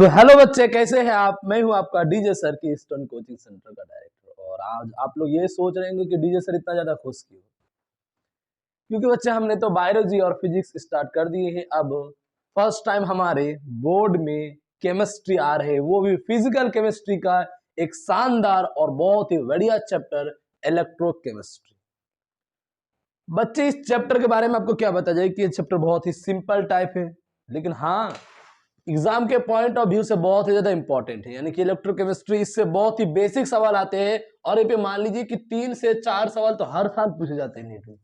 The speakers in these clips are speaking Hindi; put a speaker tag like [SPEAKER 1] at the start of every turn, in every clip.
[SPEAKER 1] तो हेलो बच्चे, कैसे हैं आप। मैं हूं आपका डीजे सर की ईस्टर्न कोचिंग सेंटर का डायरेक्टर। और आज आप लोग ये सोच रहे होंगे कि डीजे सर इतना ज्यादा खुश क्यों। क्योंकि बच्चे हमने तो बायोलॉजी और फिजिक्स स्टार्ट कर दिए हैं। अब फर्स्ट टाइम हमारे बोर्ड में केमिस्ट्री आ रहे हैं, वो भी फिजिकल केमिस्ट्री का एक शानदार और बहुत ही बढ़िया चैप्टर इलेक्ट्रोकेमिस्ट्री। बच्चे इस चैप्टर के बारे में आपको क्या बता जाए कि ये चैप्टर बहुत ही सिंपल टाइप है, लेकिन हाँ एग्जाम के पॉइंट ऑफ व्यू से बहुत ही ज्यादा इंपॉर्टेंट है। यानी कि इलेक्ट्रोकेमिस्ट्री इससे बहुत ही बेसिक सवाल आते हैं और ये पे मान लीजिए कि 3 से 4 सवाल तो हर साल पूछे जाते हैं नीट में।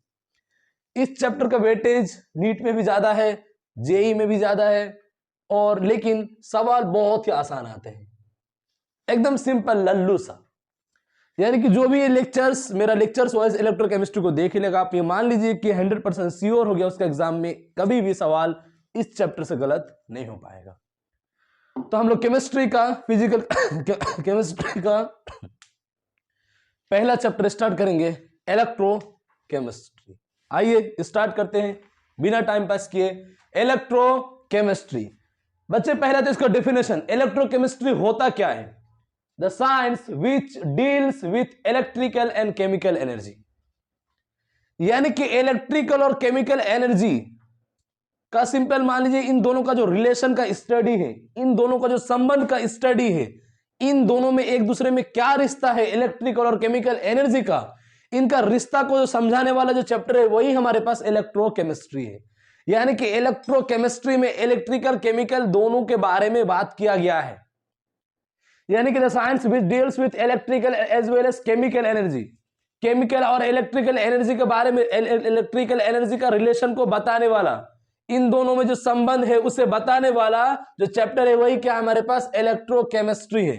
[SPEAKER 1] इस चैप्टर का वेटेज नीट में भी ज्यादा है, जेई में भी ज्यादा है, और लेकिन सवाल बहुत ही आसान आते हैं, एकदम सिंपल लल्लू सा। यानी कि जो भी ये लेक्चर्स मेरा लेक्चर्स वाइज इलेक्ट्रोकेमिस्ट्री को देख लेगा, आप ये मान लीजिए कि 100% श्योर हो गया उसका एग्जाम में कभी भी सवाल इस चैप्टर से गलत नहीं हो पाएगा। तो हम लोग केमिस्ट्री का फिजिकल केमिस्ट्री का पहला चैप्टर स्टार्ट करेंगे, इलेक्ट्रोकेमिस्ट्री। आइए स्टार्ट करते हैं बिना टाइम पास किए। इलेक्ट्रोकेमिस्ट्री बच्चे, पहला तो इसका डेफिनेशन, इलेक्ट्रोकेमिस्ट्री होता क्या है। The science which deals with electrical and chemical energy. यानी कि इलेक्ट्रिकल और केमिकल एनर्जी का सिंपल मान लीजिए इन दोनों का जो रिलेशन का स्टडी है, इन दोनों का जो संबंध का स्टडी है, इन दोनों में एक दूसरे में क्या रिश्ता है इलेक्ट्रिकल और केमिकल एनर्जी का, इनका रिश्ता को जो समझाने वाला जो चैप्टर है वही हमारे पास इलेक्ट्रोकेमिस्ट्री है। यानी कि इलेक्ट्रोकेमिस्ट्री में इलेक्ट्रिकल केमिकल दोनों के बारे में बात किया गया है। यानी कि the science which deals with electrical as well as chemical energy, chemical और इलेक्ट्रिकल एनर्जी के बारे में, इलेक्ट्रिकल एनर्जी का रिलेशन को बताने वाला, इन दोनों में जो संबंध है उसे बताने वाला जो चैप्टर है वही क्या हमारे पास इलेक्ट्रोकेमिस्ट्री है।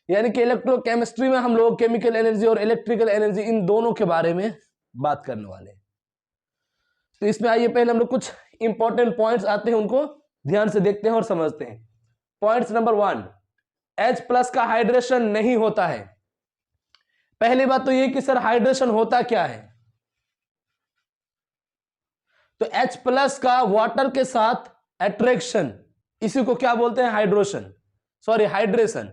[SPEAKER 1] यानी कि इलेक्ट्रोकेमिस्ट्री में हम लोग केमिकल एनर्जी और इलेक्ट्रिकल एनर्जी इन दोनों के बारे में बात करने वाले हैं। तो इसमें आइए पहले हम लोग कुछ इंपॉर्टेंट पॉइंट्स आते हैं, उनको ध्यान से देखते हैं और समझते हैं। पॉइंट्स नंबर 1, H+ का हाइड्रेशन नहीं होता है। पहली बात तो ये कि सर हाइड्रेशन होता क्या है। तो H+ का वाटर के साथ अट्रैक्शन, इसी को क्या बोलते हैं, हाइड्रेशन, सॉरी हाइड्रेशन।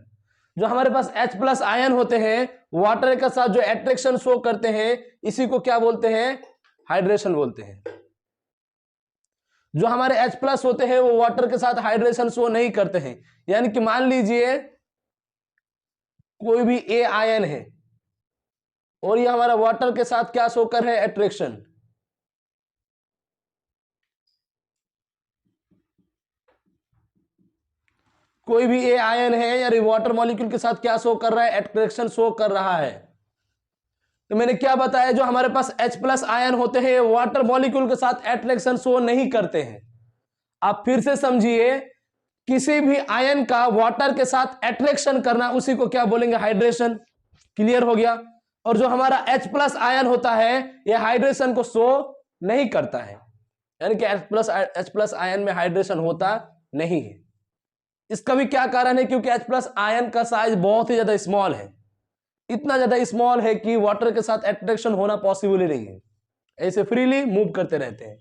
[SPEAKER 1] जो हमारे पास H+ आयन होते हैं वाटर के साथ जो अट्रैक्शन शो करते हैं, इसी को क्या बोलते हैं, हाइड्रेशन बोलते हैं। जो हमारे H+ होते हैं वो वाटर के साथ हाइड्रेशन शो नहीं करते हैं। यानी कि मान लीजिए कोई भी A आयन है और ये हमारा वाटर के साथ क्या शो कर रहे हैं, अट्रैक्शन। कोई भी ए आयन है या वाटर मॉलिक्यूल के साथ क्या शो कर रहा है, अट्रैक्शन शो कर रहा है। तो मैंने क्या बताया, जो हमारे पास H+ आयन होते हैं वाटर मॉलिक्यूल के साथ अट्रैक्शन शो नहीं करते हैं। आप फिर से समझिए, किसी भी आयन का वाटर के साथ अट्रैक्शन करना उसी को क्या बोलेंगे, हाइड्रेशन। क्लियर हो गया। और जो हमारा H+ आयन होता है यह हाइड्रेशन को शो नहीं करता है। यानी कि H+ आयन में हाइड्रेशन होता नहीं है। इसका भी क्या कारण है, क्योंकि H+ आयन का साइज बहुत ही ज्यादा स्मॉल है, इतना ज्यादा स्मॉल है कि वाटर के साथ अट्रैक्शन होना पॉसिबल ही नहीं है, ऐसे फ्रीली मूव करते रहते हैं।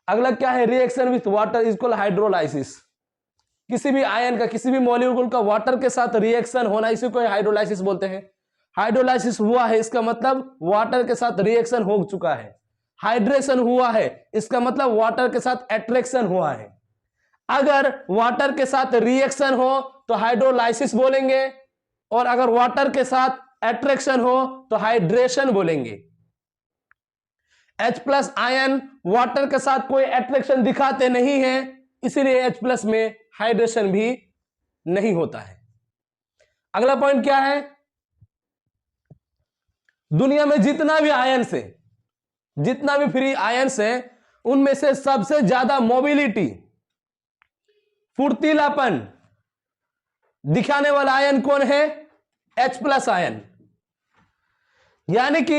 [SPEAKER 1] अगला क्या है, reaction with water equal hydrolysis. किसी भी आयन का, किसी भी मॉलिक्यूल का वाटर के साथ रिएक्शन होना, इसी को हाइड्रोलाइसिस बोलते हैं। हाइड्रोलाइसिस हुआ है इसका मतलब वाटर के साथ रिएक्शन हो चुका है। हाइड्रेशन हुआ है इसका मतलब वाटर के साथ अट्रैक्शन हुआ है। अगर वाटर के साथ रिएक्शन हो तो हाइड्रोलाइसिस बोलेंगे, और अगर वाटर के साथ अट्रैक्शन हो तो हाइड्रेशन बोलेंगे। H+ आयन वाटर के साथ कोई अट्रैक्शन दिखाते नहीं है, इसीलिए H+ में हाइड्रेशन भी नहीं होता है। अगला पॉइंट क्या है, दुनिया में जितना भी आयन्स है, जितना भी फ्री आयन्स है, उनमें से सबसे ज्यादा मोबिलिटी, फुर्तीलापन दिखाने वाला आयन कौन है, H+ आयन। यानी कि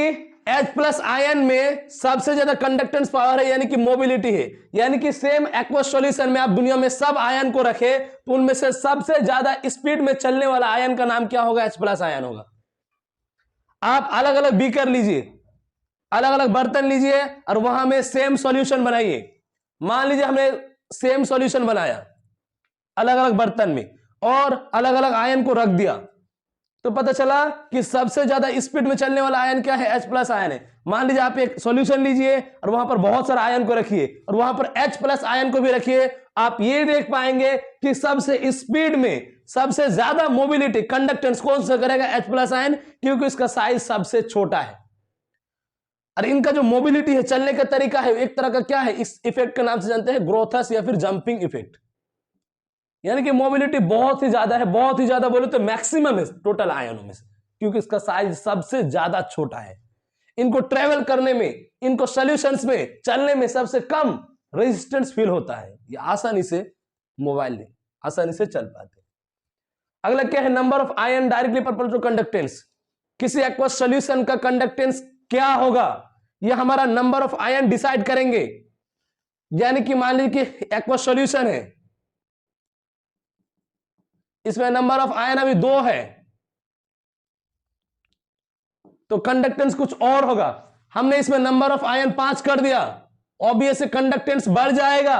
[SPEAKER 1] H+ आयन में सबसे ज्यादा कंडक्टेंस पावर है, यानी कि मोबिलिटी है। यानी कि सेम एक्वस सॉल्यूशन में आप दुनिया में सब आयन को रखे तो उनमें से सबसे ज्यादा स्पीड में चलने वाला आयन का नाम क्या होगा, H+ आयन होगा। आप अलग अलग बीकर लीजिए, अलग अलग बर्तन लीजिए और वहां में सेम सॉल्यूशन बनाइए। मान लीजिए हमने सेम सॉल्यूशन बनाया, अलग अलग बर्तन में और अलग अलग आयन को रख दिया, तो पता चला कि सबसे ज्यादा स्पीड में चलने वाला आयन क्या है? H+ आयन है। मान लीजिए आप एक सॉल्यूशन लीजिए और वहां पर बहुत सारा आयन को रखिए और वहां पर H+ आयन को भी रखिए, आप ये देख पाएंगे कि सबसे स्पीड में सबसे ज्यादा मोबिलिटी कंडक्टेंस कौन सा करेगा? H+ आयन, क्योंकि इसका साइज सबसे छोटा है। और इनका जो मोबिलिटी है, चलने का तरीका है, एक तरह का क्या है, इस इफेक्ट के नाम से जानते हैं ग्रोथस या फिर जंपिंग इफेक्ट। यानी कि मोबिलिटी बहुत ही ज्यादा है, बहुत ही ज्यादा बोले तो मैक्सिमम है टोटल आयनों में से, क्योंकि इसका साइज सबसे ज्यादा छोटा है। इनको ट्रेवल करने में, इनको सॉल्यूशंस में चलने में सबसे कम रेजिस्टेंस फील होता है, ये आसानी से मोबाइल में आसानी से चल पाते हैं। अगला क्या है? Number of ion directly proportional to conductance. किसी एक्वस सॉल्यूशन का कंडक्टेंस क्या होगा, यह हमारा नंबर ऑफ आयन डिसाइड करेंगे। यानी कि मान लीजिए कि एक्वस सॉल्यूशन है, इसमें नंबर ऑफ आयन अभी 2 है, तो कंडक्टेंस कुछ और होगा। हमने इसमें नंबर ऑफ आयन 5 कर दिया, ऑब्वियसली कंडक्टेंस बढ़ जाएगा।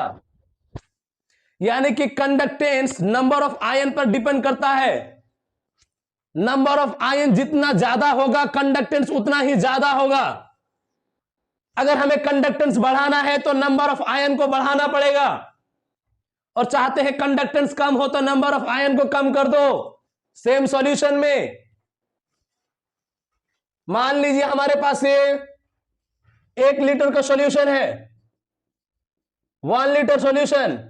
[SPEAKER 1] यानी कि कंडक्टेंस नंबर ऑफ आयन पर डिपेंड करता है। नंबर ऑफ आयन जितना ज्यादा होगा, कंडक्टेंस उतना ही ज्यादा होगा। अगर हमें कंडक्टेंस बढ़ाना है तो नंबर ऑफ आयन को बढ़ाना पड़ेगा, और चाहते हैं कंडक्टेंस कम हो तो नंबर ऑफ आयन को कम कर दो। सेम सॉल्यूशन में मान लीजिए हमारे पास ये 1 लीटर का सॉल्यूशन है, 1 लीटर सॉल्यूशन,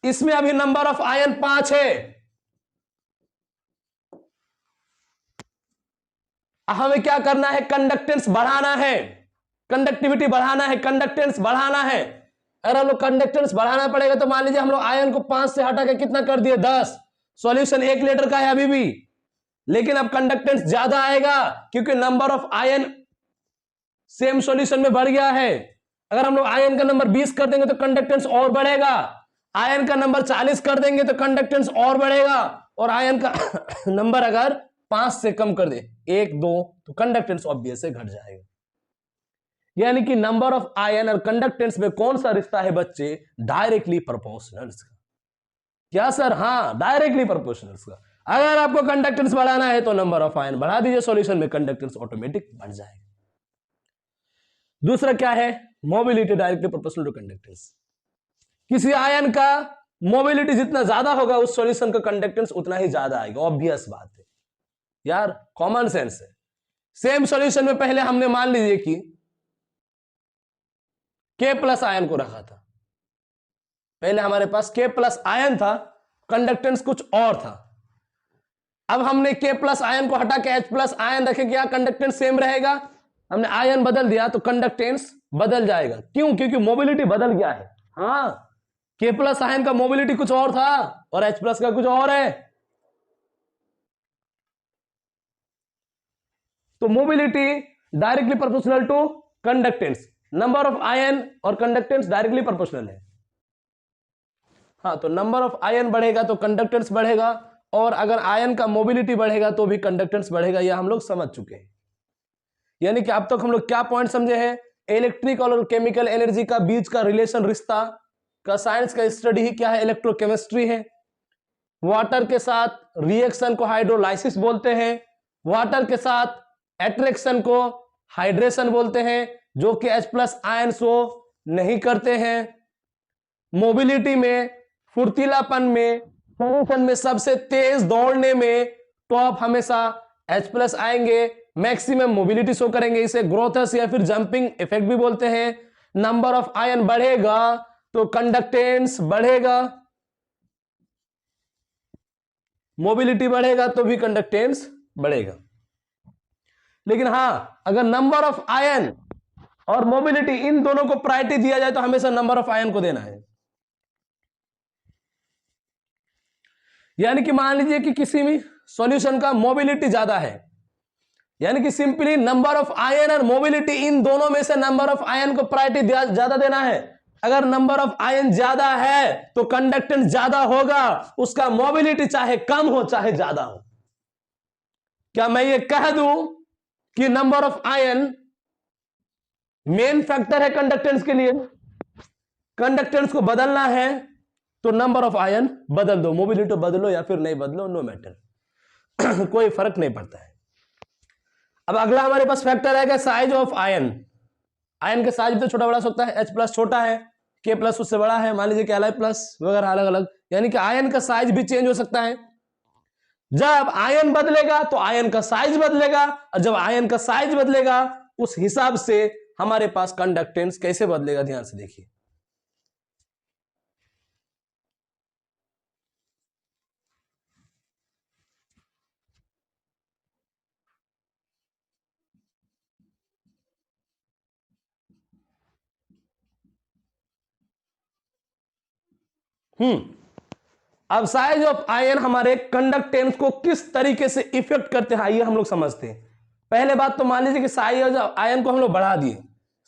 [SPEAKER 1] इसमें अभी नंबर ऑफ आयन 5 है। हमें क्या करना है? कंडक्टेंस बढ़ाना है, कंडक्टिविटी बढ़ाना है, कंडक्टेंस बढ़ाना है। अगर हम लोग कंडक्टेंस बढ़ाना पड़ेगा तो मान लीजिए हम लोग आयन को 5 से हटा के कितना कर दिए? 10। सॉल्यूशन 1 लीटर का है अभी भी, लेकिन अब कंडक्टेंस ज्यादा आएगा क्योंकि number of ion same solution में बढ़ गया है। अगर हम लोग आयन का नंबर 20 कर देंगे तो कंडक्टेंस और बढ़ेगा, आयन का नंबर 40 कर देंगे तो कंडक्टेंस और बढ़ेगा, और आयन का नंबर अगर 5 से कम कर दे, 1, 2, तो कंडक्टेंस ऑब्वियस से घट जाएगा। यानी कि नंबर ऑफ आयन और कंडक्टेंस में कौन सा रिश्ता है बच्चे? डायरेक्टली प्रोपोर्शनल का। क्या सर? हाँ, डायरेक्टली प्रोपोर्शनल का। अगर आपको कंडक्टेंस बढ़ाना है तो नंबर ऑफ आयन बढ़ा दीजिए सॉल्यूशन में, कंडक्टेंस ऑटोमेटिक बढ़ जाएगा। दूसरा क्या है? Mobility directly proportional to conductance. किसी आयन का मोबिलिटी जितना ज्यादा होगा उस सॉल्यूशन का कंडक्टेंस उतना ही ज्यादा आएगा। ऑब्वियस बात है यार, कॉमन सेंस है। सेम सॉल्यूशन में पहले हमने मान लीजिए कि K+ आयन को रखा था, पहले हमारे पास K+ आयन था, कंडक्टेंस कुछ और था। अब हमने K+ आयन को हटा के H+ आयन रखे, क्या कंडक्टेंस सेम रहेगा? हमने आयन बदल दिया तो कंडक्टेंस बदल जाएगा। क्यों? क्योंकि मोबिलिटी बदल गया है। हाँ, K+ आयन का मोबिलिटी कुछ और था और H+ का कुछ और है, तो mobility directly proportional to conductance. Number of ion और कंडक्टेंस डायरेक्टली प्रोपोर्शनल है। हाँ, तो नंबर ऑफ आयन बढ़ेगा तो कंडक्टेंस बढ़ेगा, और अगर आयन का मोबिलिटी बढ़ेगा तो भी कंडक्टेंस बढ़ेगा। यह हम लोग समझ चुके हैं। यानी कि अब तक हम लोग क्या पॉइंट समझे हैं? इलेक्ट्रिकल और केमिकल एनर्जी का बीच का रिलेशन, रिश्ता का साइंस का स्टडी ही क्या है? इलेक्ट्रोकेमिस्ट्री है। वाटर के साथ रिएक्शन को हाइड्रोलाइसिस बोलते हैं, वाटर के साथ एट्रैक्शन को हाइड्रेशन बोलते हैं, जो कि H+ आयन शो नहीं करते हैं। मोबिलिटी में, फुर्तीलापन में, सॉल्यूशन में सबसे तेज दौड़ने में टॉप हमेशा H+ आएंगे, मैक्सिमम मोबिलिटी शो करेंगे। इसे ग्रोथस या फिर जंपिंग इफेक्ट भी बोलते हैं। नंबर ऑफ आयन बढ़ेगा तो कंडक्टेंस बढ़ेगा, मोबिलिटी बढ़ेगा तो भी कंडक्टेंस बढ़ेगा। लेकिन हां, अगर नंबर ऑफ आयन और मोबिलिटी इन दोनों को प्रायोरिटी दिया जाए तो हमेशा नंबर ऑफ आयन को देना है। यानी कि मान लीजिए कि किसी भी सॉल्यूशन का मोबिलिटी ज्यादा है, यानी कि सिंपली नंबर ऑफ आयन और मोबिलिटी इन दोनों में से नंबर ऑफ आयन को प्रायोरिटी ज्यादा देना है। अगर नंबर ऑफ आयन ज्यादा है तो कंडक्टेंस ज्यादा होगा, उसका मोबिलिटी चाहे कम हो चाहे ज्यादा हो। क्या मैं ये कह दूं कि number of ion main factor है कंडक्टेंस के लिए? कंडक्टेंस को बदलना है तो नंबर ऑफ आयन बदल दो, मोबिलिटी बदलो या फिर नहीं बदलो, नो मैटर कोई फर्क नहीं पड़ता है। अब अगला हमारे पास फैक्टर है साइज ऑफ आयन। आयन का साइज भी तो छोटा बड़ा सकता है, H+ छोटा है, K+ उससे बड़ा है, मान लीजिए कि Li+ वगैरह अलग अलग, यानी कि आयन का साइज भी चेंज हो सकता है। जब आयन बदलेगा तो आयन का साइज बदलेगा, और जब आयन का साइज बदलेगा उस हिसाब से हमारे पास कंडक्टेंस कैसे बदलेगा, ध्यान से देखिए। अब साइज ऑफ आयन हमारे कंडक्टेंस को किस तरीके से इफेक्ट करते हैं, आइए हम लोग समझते हैं। पहले बात तो मान लीजिए कि साइज ऑफ आयन को हम लोग बढ़ा दिए।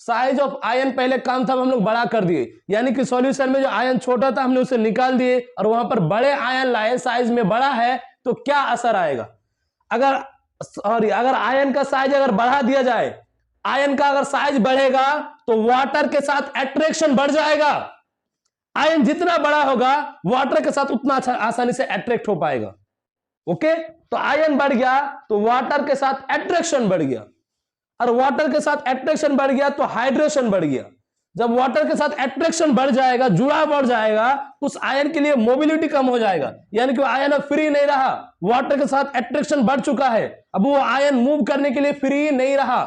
[SPEAKER 1] साइज ऑफ आयन पहले काम था, हम लोग बड़ा कर दिए, यानी कि सॉल्यूशन में जो आयन छोटा था हमने उसे निकाल दिए और वहां पर बड़े आयन लाए, साइज में बड़ा है, तो क्या असर आएगा? अगर आयन का साइज अगर बढ़ा दिया जाए, आयन का अगर साइज बढ़ेगा तो वाटर के साथ अट्रैक्शन बढ़ जाएगा। आयन जितना बड़ा होगा वाटर के साथ उतना आसानी से अट्रैक्ट हो पाएगा। ओके, तो आयन बढ़ गया तो वाटर के साथ अट्रैक्शन बढ़ गया, और वाटर के साथ अट्रैक्शन बढ़ गया तो हाइड्रेशन बढ़ गया। जब वाटर के साथ अट्रैक्शन बढ़ जाएगा, जुड़ाव बढ़ जाएगा, उस आयन के लिए मोबिलिटी कम हो जाएगा, यानी कि आयन अब फ्री नहीं रहा, वाटर के साथ अट्रैक्शन बढ़ चुका है, अब वो आयन मूव करने के लिए फ्री नहीं रहा,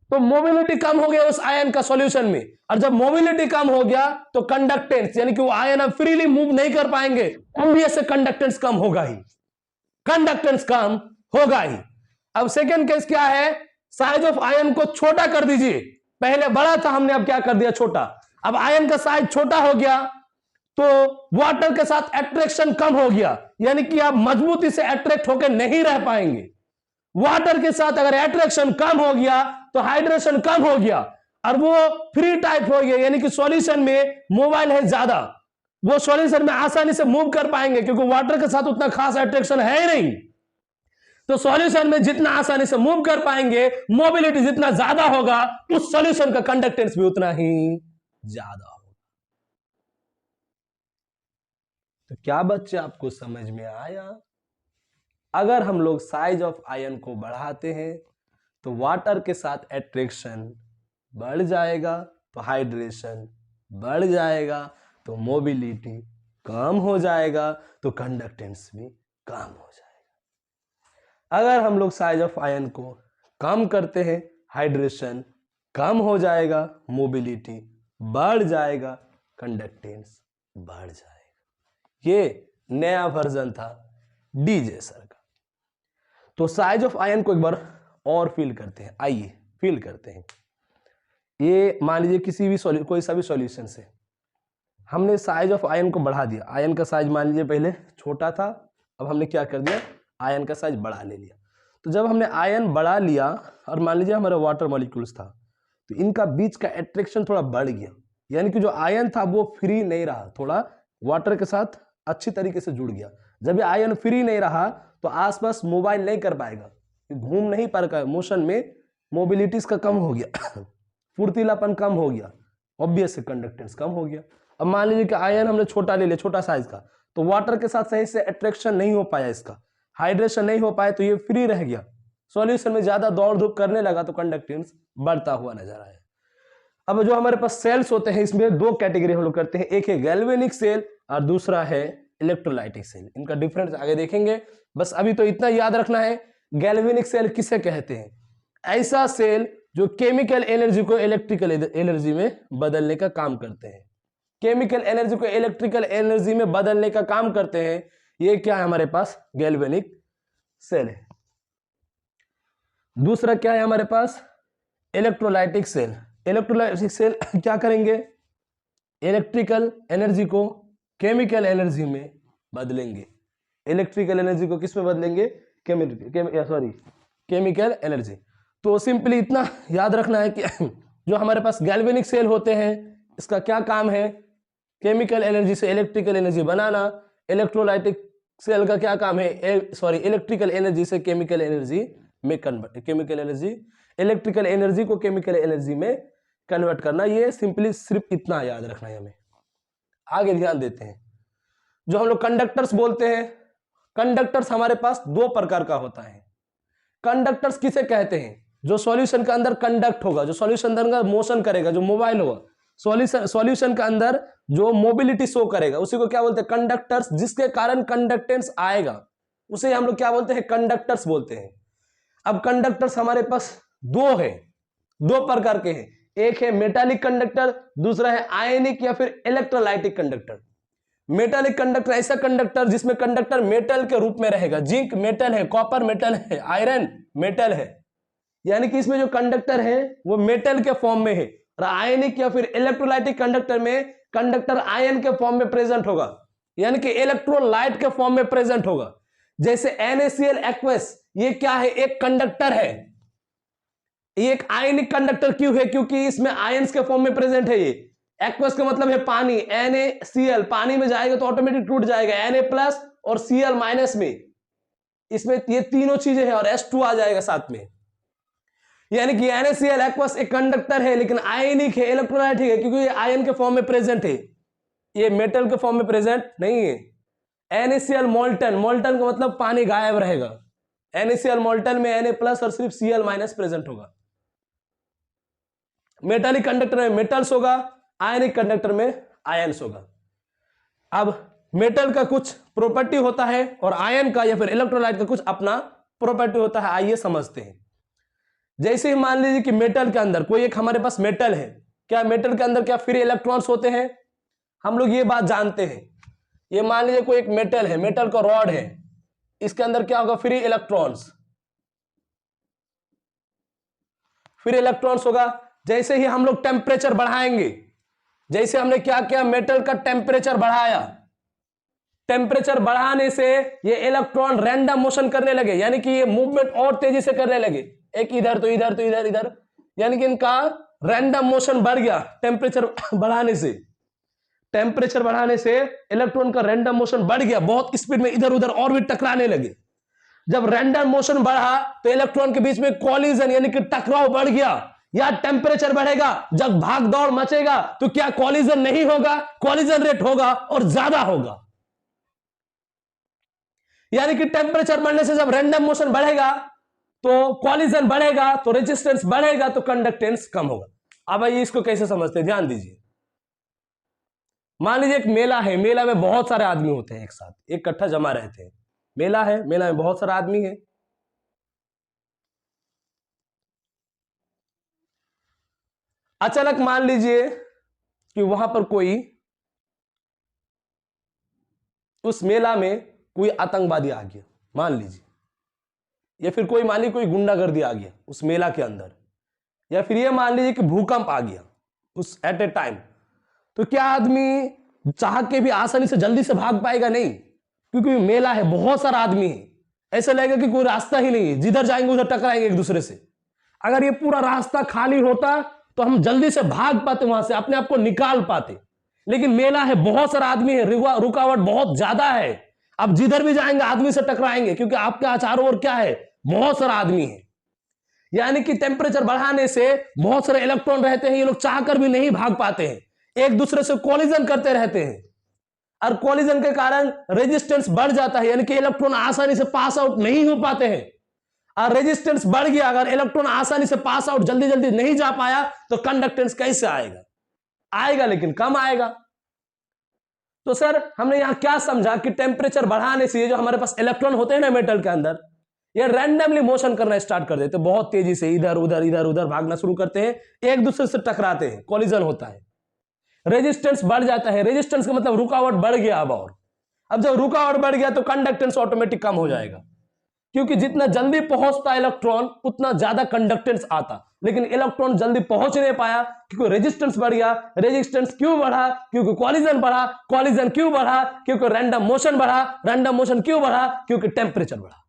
[SPEAKER 1] तो मोबिलिटी कम हो गया उस आयन का सॉल्यूशन में। और जब मोबिलिटी कम हो गया तो कंडक्टेंस, यानी कि वो आयन अब फ्रीली मूव नहीं कर पाएंगे, ऑब्वियस कंडक्टेंस कम होगा ही, कंडक्टेंस कम होगा ही। अब सेकेंड केस क्या है, साइज ऑफ आयन को छोटा कर दीजिए। पहले बड़ा था हमने, अब क्या कर दिया, छोटा। अब आयन का साइज छोटा हो गया तो वाटर के साथ अट्रैक्शन कम हो गया, यानी कि आप मजबूती से अट्रैक्ट होकर नहीं रह पाएंगे। वाटर के साथ अगर अट्रैक्शन कम हो गया तो हाइड्रेशन कम हो गया, और वो फ्री टाइप हो गया, यानी कि सॉल्यूशन में मोबाइल है ज्यादा, वो सॉल्यूशन में आसानी से मूव कर पाएंगे, क्योंकि वाटर के साथ उतना खास अट्रैक्शन है ही नहीं। तो सॉल्यूशन में जितना आसानी से मूव कर पाएंगे, मोबिलिटी जितना ज्यादा होगा, उस सॉल्यूशन का कंडक्टेंस भी उतना ही ज्यादा होगा। तो क्या बच्चे आपको समझ में आया? अगर हम लोग साइज ऑफ आयन को बढ़ाते हैं तो वाटर के साथ अट्रैक्शन बढ़ जाएगा, तो हाइड्रेशन बढ़ जाएगा, तो मोबिलिटी कम हो जाएगा, तो कंडक्टेंस भी कम हो जाएगा। अगर हम लोग साइज ऑफ आयन को कम करते हैं, हाइड्रेशन कम हो जाएगा, मोबिलिटी बढ़ जाएगा, कंडक्टेंस बढ़ जाएगा। ये नया वर्जन था डीजे सर का। तो साइज ऑफ आयन को एक बार और फील करते हैं, आइए फील करते हैं। ये मान लीजिए किसी भी कोई सा भी सॉल्यूशन से हमने साइज ऑफ आयन को बढ़ा दिया। आयन का साइज मान लीजिए पहले छोटा था, अब हमने क्या कर दिया, आयन का साइज बढ़ा ले लिया। तो जब हमने आयन बढ़ा लिया और मान लीजिए हमारा वाटर मॉलिक्यूल्स था, तो इनका बीच का अट्रैक्शन थोड़ा बढ़ गया, यानी कि जो आयन था वो फ्री नहीं रहा, थोड़ा वाटर के साथ अच्छी तरीके से जुड़ गया। जब ये आयन फ्री नहीं रहा तो आसपास मोबाइल नहीं कर पाएगा, घूम नहीं पाएगा, मोशन में मोबिलिटीज का कम हो गया फुर्तीलापन कम हो गया, ऑब्वियस कंडक्टेंस कम हो गया। अब मान लीजिए कि आयन हमने छोटा ले लिया, छोटा साइज का, तो वाटर के साथ सही से अट्रैक्शन नहीं हो पाया, इसका हाइड्रेशन नहीं हो पाया, तो ये फ्री रह गया, सॉल्यूशन में ज्यादा दौड़ धूप करने लगा, तो कंडक्टेंस बढ़ता हुआ नजर आया। अब जो हमारे पास सेल्स होते हैं, इसमें दो कैटेगरी हम लोग करते हैं, एक है गैल्वेनिक सेल और दूसरा है इलेक्ट्रोलाइटिक सेल। इनका डिफरेंस आगे देखेंगे, बस अभी तो इतना याद रखना है। गैल्वेनिक सेल किसे कहते हैं? ऐसा सेल जो केमिकल एनर्जी को इलेक्ट्रिकल एनर्जी में बदलने का काम करते हैं, केमिकल एनर्जी को इलेक्ट्रिकल एनर्जी में बदलने का काम करते हैं। ये क्या है हमारे पास? गैल्वेनिक सेल है। दूसरा क्या है हमारे पास? Electrolytic cell. इलेक्ट्रोलाइटिक सेल क्या करेंगे? इलेक्ट्रिकल एनर्जी को केमिकल एनर्जी में बदलेंगे। इलेक्ट्रिकल एनर्जी को किस में बदलेंगे? Chemical energy. तो सिंपली इतना याद रखना है कि जो हमारे पास गैल्वेनिक सेल होते हैं, इसका क्या काम है? केमिकल एनर्जी से इलेक्ट्रिकल एनर्जी बनाना। इलेक्ट्रोलाइटिक सेल का क्या काम है? इलेक्ट्रिकल एनर्जी से केमिकल एनर्जी में convert, chemical energy, electrical energy को केमिकल एनर्जी में कन्वर्ट करना। ये सिंपली सिर्फ इतना याद रखना है हमें। आगे ध्यान देते हैं। जो हम लोग कंडक्टर्स बोलते हैं, कंडक्टर्स हमारे पास दो प्रकार का होता है। कंडक्टर्स किसे कहते हैं? जो सॉल्यूशन के अंदर कंडक्ट होगा, जो सॉल्यूशन के अंदर मोशन करेगा, जो मोबाइल होगा, सॉल्यूशन के अंदर जो मोबिलिटी शो करेगा, उसी को क्या बोलते हैं? कंडक्टर्स। जिसके कारण कंडक्टेंस आएगा उसे हम लोग क्या बोलते हैं? कंडक्टर्स बोलते हैं। अब कंडक्टर्स हमारे पास दो है, दो प्रकार के हैं। एक है मेटालिक कंडक्टर, दूसरा है आयनिक या फिर इलेक्ट्रोलाइटिक कंडक्टर। मेटालिक कंडक्टर ऐसा कंडक्टर जिसमें कंडक्टर मेटल के रूप में रहेगा। जिंक मेटल है, कॉपर मेटल है, आयरन मेटल है, यानी कि इसमें जो कंडक्टर है वो मेटल के फॉर्म में है। और आयनिक या फिर इलेक्ट्रोलाइटिक कंडक्टर में कंडक्टर आयन के फॉर्म में प्रेजेंट होगा, यानी कि इलेक्ट्रोलाइट के फॉर्म में प्रेजेंट होगा। जैसे NaCl एक्वस, ये क्या है? एक कंडक्टर है। ये एक आयनिक कंडक्टर क्यों है? क्योंकि इसमें आयंस के फॉर्म में प्रेजेंट है। ये एक्वस का मतलब है पानी, NaCl पानी में जाएगा तो ऑटोमेटिक टूट जाएगा Na+ और Cl- में, इसमें ये तीनों चीजें हैं और H2 आ जाएगा साथ में। यानी कि NaCl एक्वस एक कंडक्टर है लेकिन आयनिक है, इलेक्ट्रोलाइटिक है, क्योंकि ये आयन के फॉर्म में प्रेजेंट है, ये मेटल के फॉर्म में प्रेजेंट नहीं है। NaCl मोल्टन, मोल्टन का मतलब पानी गायब रहेगा। NaCl मोल्टन में Na+ और सिर्फ Cl- प्रेजेंट होगा। मेटालिक कंडक्टर में मेटल्स होगा, आयनिक कंडक्टर में आयंस होगा। अब मेटल का कुछ प्रॉपर्टी होता है और आयन का या फिर इलेक्ट्रोलाइट का कुछ अपना प्रॉपर्टी होता है। आइए समझते हैं। जैसे ही मान लीजिए कि मेटल के अंदर कोई एक हमारे पास मेटल है, क्या मेटल के अंदर क्या फ्री इलेक्ट्रॉन्स होते हैं? हम लोग ये बात जानते हैं। ये मान लीजिए कोई एक मेटल है, मेटल का रॉड है, इसके अंदर क्या होगा? फ्री इलेक्ट्रॉन्स, फ्री इलेक्ट्रॉन्स होगा। जैसे ही हम लोग टेम्परेचर बढ़ाएंगे, जैसे हमने क्या किया? मेटल का टेम्परेचर बढ़ाया, टेम्परेचर बढ़ाने से ये इलेक्ट्रॉन रैंडम मोशन करने लगे, यानी कि ये मूवमेंट और तेजी से करने लगे, एक इधर तो इधर तो इधर इधर, यानी कि इनका रैंडम मोशन बढ़ गया टेम्परेचर बढ़ाने से। टेम्परेचर बढ़ाने से इलेक्ट्रॉन का रैंडम मोशन बढ़ गया, बहुत स्पीड में इधर उधर और भी टकराने लगे। जब रैंडम मोशन बढ़ा तो इलेक्ट्रॉन के बीच में कॉलिजन यानी कि टकराव बढ़ गया। या टेम्परेचर बढ़ेगा, जब भाग दौड़ मचेगा तो क्या कॉलिजन नहीं होगा? कॉलिजन रेट होगा और ज्यादा होगा। यानी कि टेम्परेचर बढ़ने से जब रैंडम मोशन बढ़ेगा तो कॉलिजन बढ़ेगा, तो रेजिस्टेंस बढ़ेगा, तो कंडक्टेंस कम होगा। अब आइए इसको कैसे समझते हैं, ध्यान दीजिए। मान लीजिए एक मेला है, मेला में बहुत सारे आदमी होते हैं, एक साथ इकट्ठा जमा रहते हैं। मेला है, मेला में बहुत सारा आदमी है। अचानक मान लीजिए कि वहां पर कोई, उस मेला में कोई आतंकवादी आ गया मान लीजिए, या फिर कोई मान लीजिए कोई गुंडागर्दी आ गया उस मेला के अंदर, या फिर ये मान लीजिए कि भूकंप आ गया उस एट ए टाइम। तो क्या आदमी चाह के भी आसानी से जल्दी से भाग पाएगा? नहीं, क्योंकि मेला है, बहुत सारा आदमी है, ऐसा लगेगा कि कोई रास्ता ही नहीं है, जिधर जाएंगे उधर टकराएंगे एक दूसरे से। अगर ये पूरा रास्ता खाली होता तो हम जल्दी से भाग पाते, वहां से अपने आप को निकाल पाते। लेकिन मेला है, बहुत सारा आदमी है, रुकावट बहुत ज्यादा है, अब जिधर भी जाएंगे आदमी से टकराएंगे, क्योंकि आपके चारों ओर क्या है? बहुत सारा आदमी है। यानी कि टेम्परेचर बढ़ाने से बहुत सारे इलेक्ट्रॉन रहते हैं, ये लोग चाहकर भी नहीं भाग पाते हैं, एक दूसरे से कॉलिजन करते रहते हैं, और कॉलिजन के कारण रेजिस्टेंस बढ़ जाता है, यानी कि इलेक्ट्रॉन आसानी से पास आउट नहीं हो पाते हैं। और रेजिस्टेंस बढ़ गया, अगर इलेक्ट्रॉन आसानी से पास आउट जल्दी जल्दी नहीं जा पाया तो कंडक्टेंस कैसे आएगा? आएगा लेकिन कम आएगा। तो सर हमने यहां क्या समझा कि टेम्परेचर बढ़ाने से ये जो हमारे पास इलेक्ट्रॉन होते हैं ना मेटल के अंदर, ये रैंडमली मोशन करना स्टार्ट कर देते, बहुत तेजी से इधर उधर भागना शुरू करते हैं, एक दूसरे से टकराते हैं, कॉलिजन होता है, रेजिस्टेंस बढ़ जाता है। रेजिस्टेंस का मतलब रुकावट बढ़ गया। अब जब रुकावट बढ़ गया तो कंडक्टेंस ऑटोमेटिक कम हो जाएगा, क्योंकि जितना जल्दी पहुंचता इलेक्ट्रॉन उतना ज्यादा कंडक्टेंस आता, लेकिन इलेक्ट्रॉन जल्दी पहुंच नहीं पाया क्योंकि रेजिस्टेंस बढ़ गया। रेजिस्टेंस क्यों बढ़ा? क्योंकि कॉलिजन बढ़ा। कॉलिजन क्यों बढ़ा? क्योंकि रैंडम मोशन बढ़ा। रैंडम मोशन क्यों बढ़ा? क्योंकि टेम्परेचर बढ़ा।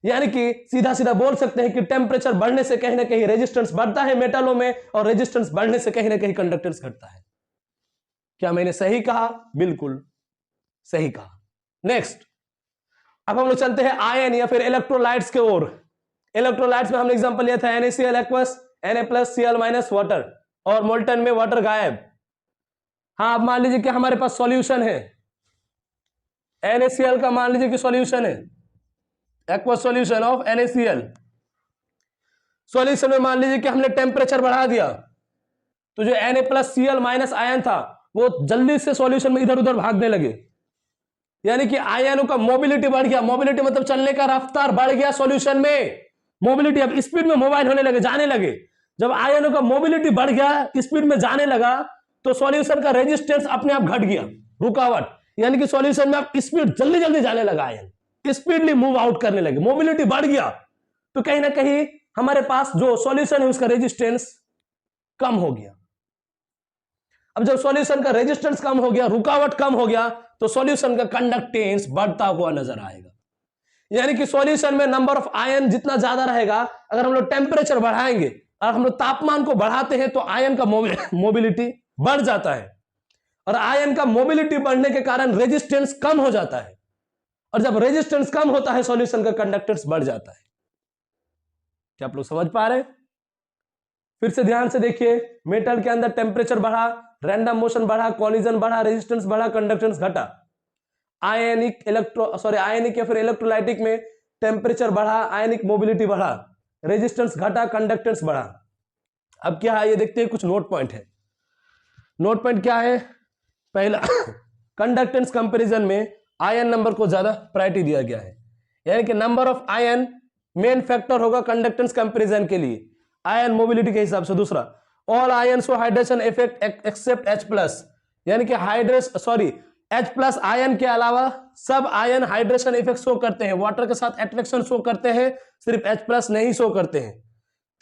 [SPEAKER 1] यानी कि सीधा सीधा बोल सकते हैं कि टेम्परेचर बढ़ने से कहीं ना कहीं रेजिस्टेंस बढ़ता है मेटलों में, और रेजिस्टेंस बढ़ने से कहीं ना कहीं कंडक्टेंस घटता है। क्या मैंने सही कहा? बिल्कुल सही कहा। नेक्स्ट, अब हम लोग चलते हैं आयन या फिर इलेक्ट्रोलाइट्स के ओर। इलेक्ट्रोलाइट्स में हमने एग्जांपल लिया था NaCl एक्वस, Na+Cl- वाटर, और मोल्टन में वाटर गायब। हाँ, अब मान लीजिए कि हमारे पास सॉल्यूशन है, NaCl का मान लीजिए कि सॉल्यूशन है, aqueous solution of NaCl। Solution में मान लीजिए कि हमने टेम्परेचर बढ़ा दिया, तो जो Na+Cl- आयन था वो जल्दी से सॉल्यूशन में इधर उधर भागने लगे, यानी कि आयनों का मोबिलिटी बढ़ गया। मोबिलिटी मतलब चलने का रफ्तार बढ़ गया सॉल्यूशन में। मोबिलिटी, अब स्पीड में मोबाइल होने लगे, जाने लगे। जब आयनों का मोबिलिटी बढ़ गया, स्पीड में जाने लगा, तो सॉल्यूशन का रेजिस्टेंस अपने आप घट गया, रुकावट, यानी कि सॉल्यूशन में अब स्पीड जल्दी जल्दी जाने लगा, आयन स्पीडली मूव आउट करने लगे, मोबिलिटी बढ़ गया, तो कहीं ना कहीं हमारे पास जो सॉल्यूशन है उसका रेजिस्टेंस कम हो गया। अब जब सॉल्यूशन का रेजिस्टेंस कम हो गया, रुकावट कम हो गया, तो सॉल्यूशन का कंडक्टेंस बढ़ता हुआ नजर आएगा। यानी कि सॉल्यूशन में नंबर ऑफ आयन जितना ज्यादा रहेगा, अगर हम लोग टेम्परेचर बढ़ाएंगे और हम लोग तापमान को बढ़ाते हैं तो आयन का मोबिलिटी बढ़ जाता है, और आयन का मोबिलिटी बढ़ने के कारण रेजिस्टेंस कम हो जाता है, और जब रेजिस्टेंस कम होता है सॉल्यूशन का कंडक्टेंस बढ़ जाता है। क्या आप लोग समझ पा रहे हैं? फिर से ध्यान से देखिए, मेटल के अंदर टेम्परेचर बढ़ा, रैंडम मोशन बढ़ा, कॉलिजन बढ़ा, रेजिस्टेंस बढ़ा, कंडक्टेंस घटा। आयनिक या फिर इलेक्ट्रोलाइटिक में टेम्परेचर बढ़ा, आयनिक मोबिलिटी बढ़ा, रेजिस्टेंस घटा, कंडक्टेंस बढ़ा। अब क्या है ये देखते हैं, कुछ नोट पॉइंट है। नोट पॉइंट क्या है? पहला, कंडक्टेंस कंपैरिजन में आयन नंबर को ज्यादा प्रायोरिटी दिया गया है, यानी कि number of ion main factor होगा कंडक्टेंस कंपैरिजन के लिए, आयन मोबिलिटी के हिसाब से। दूसरा, all ion show hydration effect except H+, यानी कि H+ आयन के अलावा सब आयन हाइड्रेशन इफेक्ट शो करते हैं, वाटर के साथ अट्रैक्शन शो करते हैं, सिर्फ H+ नहीं शो करते हैं।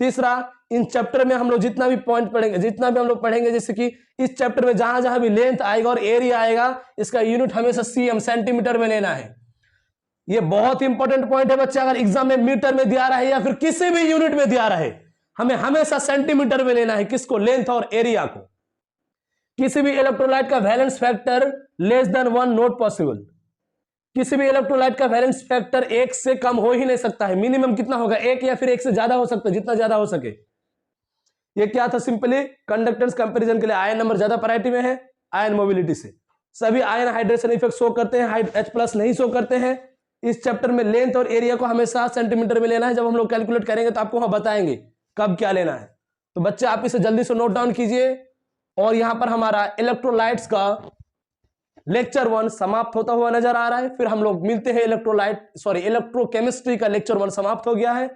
[SPEAKER 1] तीसरा, इन चैप्टर में हम लोग जितना भी पॉइंट पढ़ेंगे, जितना भी हम लोग पढ़ेंगे, जैसे कि इस चैप्टर में जहां जहां भी लेंथ आएगा और एरिया आएगा, इसका यूनिट हमेशा cm सेंटीमीटर में लेना है। ये बहुत इंपॉर्टेंट पॉइंट है बच्चे, अगर एग्जाम में मीटर में दिया रहा है या फिर किसी भी यूनिट में दिया रहा है, हमें हमेशा सेंटीमीटर में लेना है। किसको? लेंथ और एरिया को। किसी भी इलेक्ट्रोलाइट का valence factor less than 1 not possible. किसी भी इलेक्ट्रोलाइट का वैलेंस फैक्टर 1 से कम हो ही नहीं सकता है। मिनिमम कितना होगा? 1 या फिर 1 से ज्यादा हो सकता है, जितना ज्यादा हो सके। ये क्या था? सिंपली कंडक्टेंस कंपैरिजन के लिए आयन नंबर ज्यादा प्रायोरिटी में है आयन मोबिलिटी से। सभी आयन हाइड्रेशन इफेक्ट शो करते हैं, H+ नहीं शो करते हैं। इस चैप्टर में लेंथ और एरिया को हमेशा सेंटीमीटर में लेना है। जब हम लोग कैलकुलेट करेंगे तो आपको वहां बताएंगे कब क्या लेना है। तो बच्चे आप इसे जल्दी से नोट डाउन कीजिए। और यहां पर हमारा इलेक्ट्रोलाइट्स का लेक्चर 1 समाप्त होता हुआ नजर आ रहा है। फिर हम लोग मिलते हैं इलेक्ट्रोकेमिस्ट्री का लेक्चर 1 समाप्त हो गया है।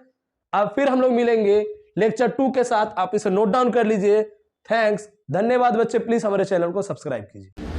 [SPEAKER 1] अब फिर हम लोग मिलेंगे लेक्चर 2 के साथ। आप इसे नोट डाउन कर लीजिए। थैंक्स, धन्यवाद बच्चे। प्लीज हमारे चैनल को सब्सक्राइब कीजिए।